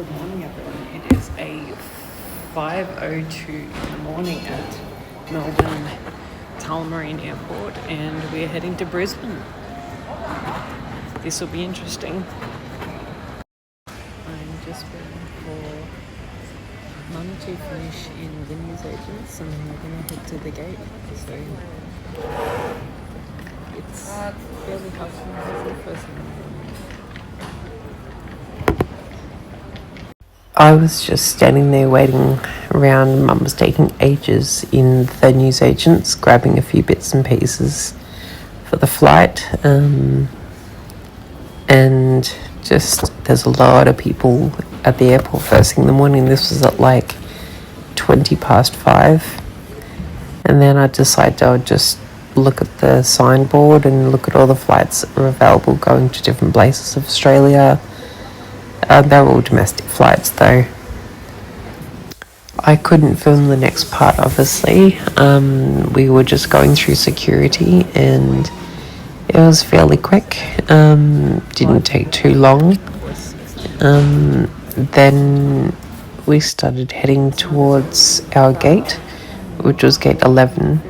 Good morning, everyone. It is a 5:02 in the morning at Melbourne Tullamarine Airport, and we're heading to Brisbane. This will be interesting. I'm just waiting for Mum to finish in the newsagents, and then we're going to head to the gate. So it's fairly hustle and busy first thing in the morning. I was just standing there waiting around. Mum was taking ages in the newsagents, grabbing a few bits and pieces for the flight. And just, there's a lot of people at the airport first thing in the morning. This was at like 5:20. And then I decided I would just look at the signboard and look at all the flights that were available going to different places of Australia. They're all domestic flights though. I couldn't film the next part, obviously. We were just going through security and it was fairly quick. Didn't take too long. Then we started heading towards our gate, which was gate 11.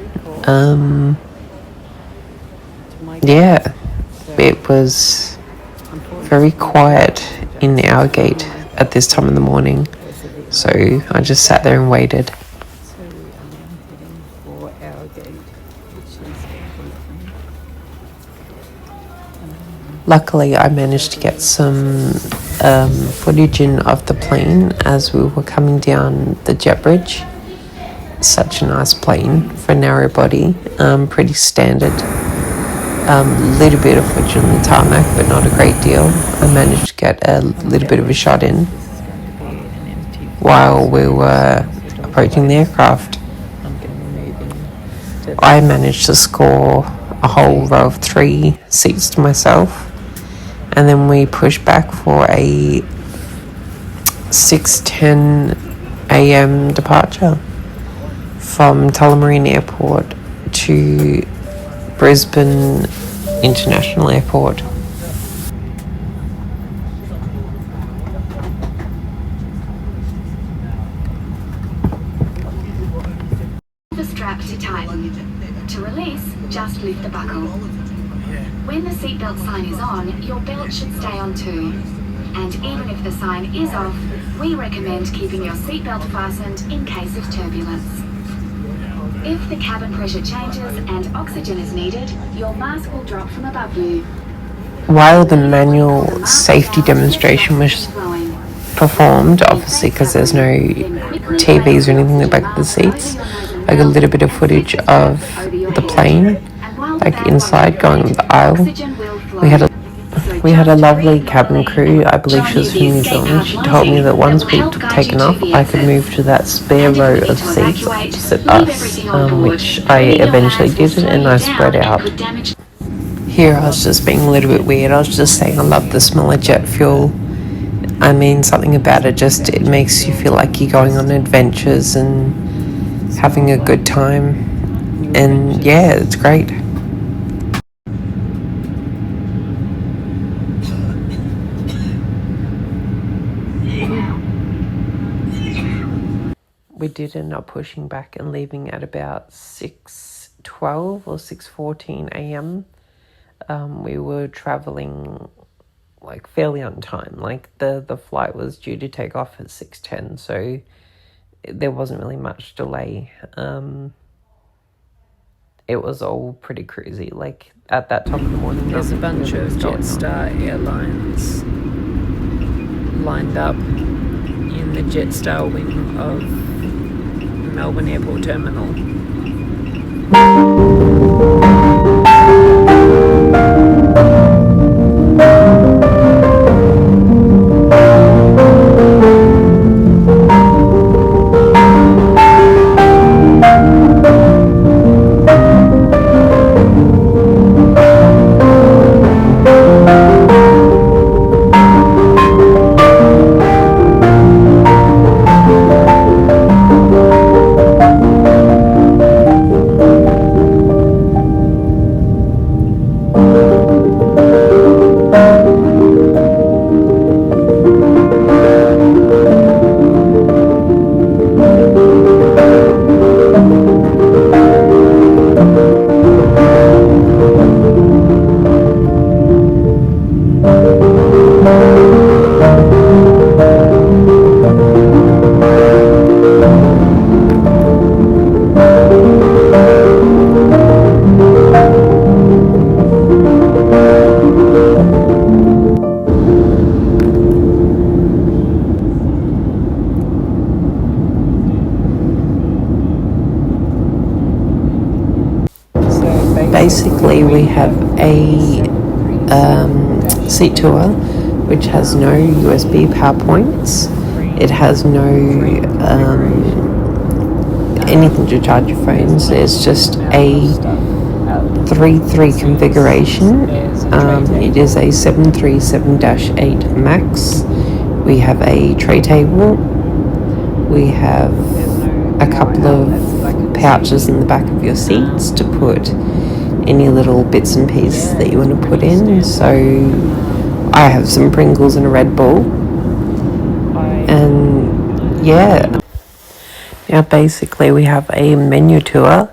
Yeah, it was very quiet in our gate at this time in the morning, so I just sat there and waited. So we are now heading for our gate, which is Luckily, I managed to get some footage in of the plane as we were coming down the jet bridge. Such a nice plane for a narrow body, pretty standard. Little bit of footage on the tarmac, but not a great deal. I managed to get a little bit of a shot in while we were approaching the aircraft. I managed to score a whole row of 3 seats to myself, and then we pushed back for a 6:10 a.m. departure from Tullamarine Airport to Brisbane International Airport. The strap to tighten. To release, just lift the buckle. When the seatbelt sign is on, your belt should stay on too. And even if the sign is off, we recommend keeping your seatbelt fastened in case of turbulence. If the cabin pressure changes and oxygen is needed, your mask will drop from above you. While the manual safety demonstration was performed, obviously because there's no TVs or anything in the back of the seats, I got a little bit of footage of the plane, like inside, going up the aisle. We had a lovely cabin crew. I believe she was from New Zealand. She told me that once we'd taken off, I could move to that spare row of seats opposite us, which I eventually did, and I spread out. Here I was just being a little bit weird. I was just saying I love the smell of jet fuel. I mean, something about it just, it makes you feel like you're going on adventures and having a good time. And yeah, it's great. We did end up pushing back and leaving at about 6:12 or 6:14 a.m. We were traveling like fairly on time. Like the flight was due to take off at 6:10, so there wasn't really much delay. It was all pretty cruisy. Like at that time of the morning, there's a bunch of Jetstar airlines lined up in the Jetstar wing of Melbourne Airport Terminal. basically we have a seat tour which has no USB power points. It has no anything to charge your phones. It's just a 3-3 configuration. It is a 737-8 MAX. We have a tray table. We have a couple of pouches in the back of your seats to put any little bits and pieces that you want to put in. So I have some Pringles and a Red Bull. And yeah. Now basically we have a menu tour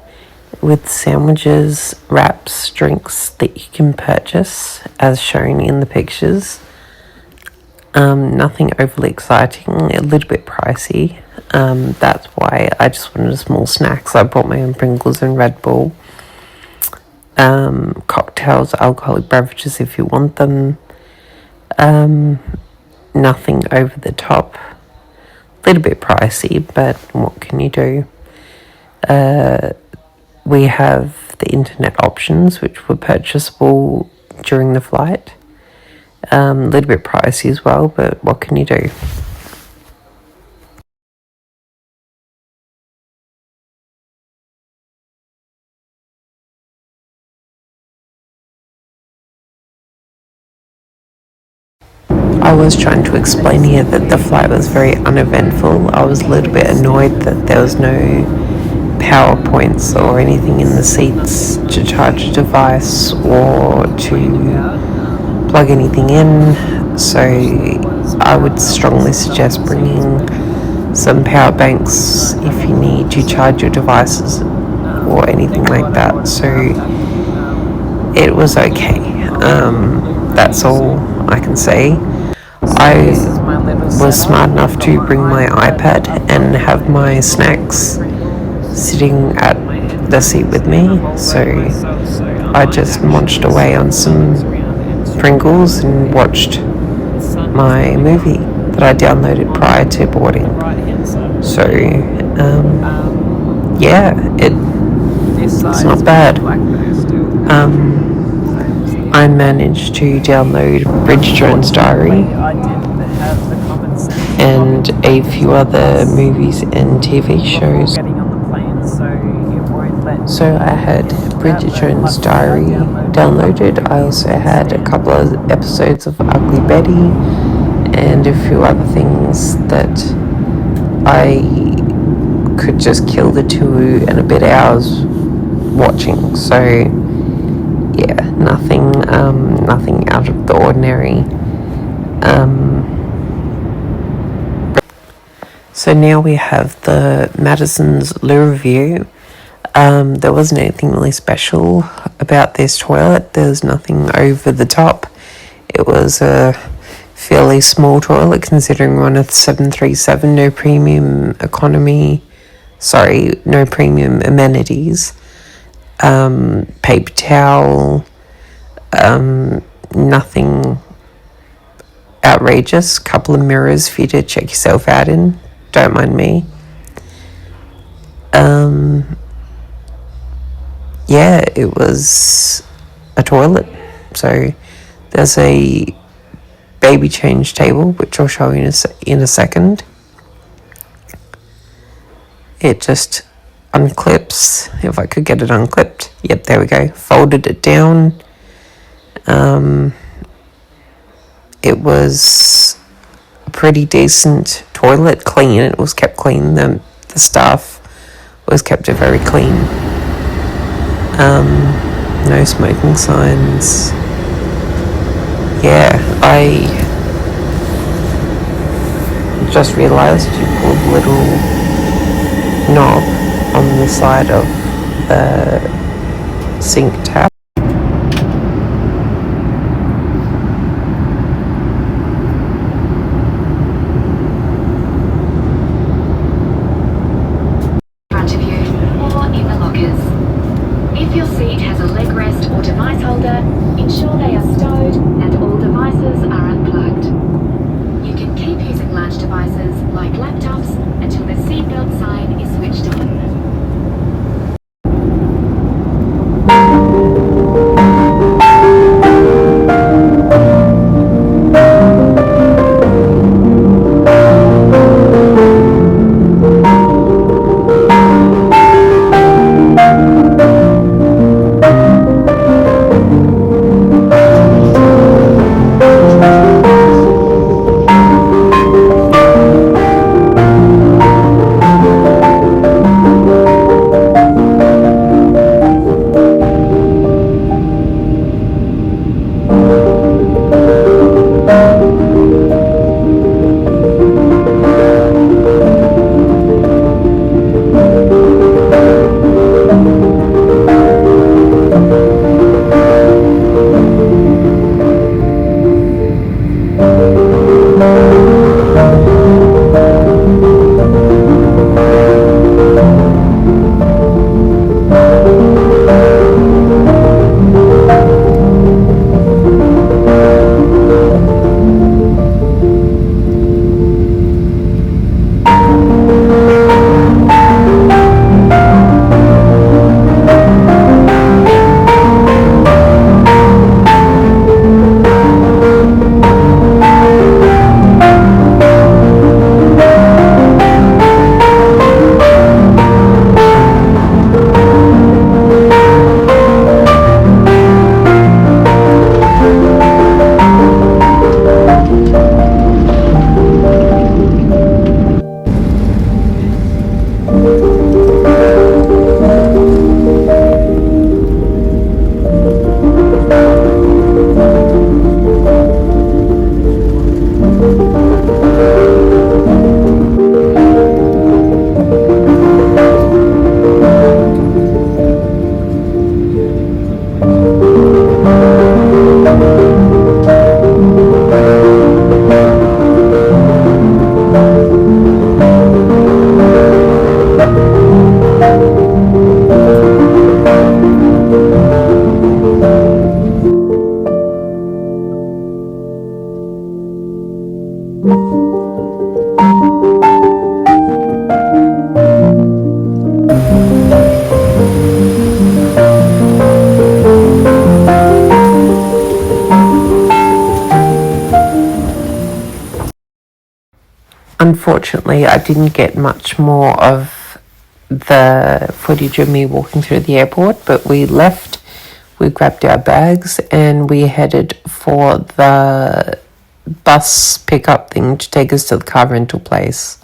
with sandwiches, wraps, drinks that you can purchase as shown in the pictures. Nothing overly exciting, a little bit pricey. That's why I just wanted a small snack, so I brought my own Pringles and Red Bull. Cocktails, alcoholic beverages if you want them. Nothing over the top. A little bit pricey, but what can you do? We have the internet options, which were purchasable during the flight. A little bit pricey as well, but what can you do? I was trying to explain here that the flight was very uneventful. I was a little bit annoyed that there was no power points or anything in the seats to charge a device or to plug anything in. So I would strongly suggest bringing some power banks if you need to charge your devices or anything like that. So it was okay. That's all I can say. I was smart enough to bring my iPad and have my snacks sitting at the seat with me, so I just munched away on some Pringles and watched my movie that I downloaded prior to boarding. So yeah, it's not bad. I managed to download Bridget Jones' Diary and a few other movies and TV shows. So I had Bridget Jones' Diary downloaded. I also had a couple of episodes of Ugly Betty and a few other things that I could just kill the 2 and a bit hours watching. So yeah, nothing out of the ordinary. So now we have the Madison's Loo review. There wasn't anything really special about this toilet. There's nothing over the top. It was a fairly small toilet considering we're on a 737, no premium amenities. Paper towel, nothing outrageous. Couple of mirrors for you to check yourself out in. Don't mind me. Yeah, it was a toilet. So there's a baby change table, which I'll show you in a second. It just unclips, if I could get it unclipped. Yep, there we go. Folded it down. It was a pretty decent toilet, clean. It was kept clean. The staff was kept it very clean. No smoking signs. Yeah, I just realised you pulled the little knob on the side of the sink tap. Front of you or in the lockers. If your seat has a leg rest or device holder, ensure they are stowed and all devices are unplugged. You can keep using large devices like laptops until the seatbelt sign is switched on. unfortunately, I didn't get much more of the footage of me walking through the airport, but we left, we grabbed our bags, and we headed for the bus pickup thing to take us to the car rental place.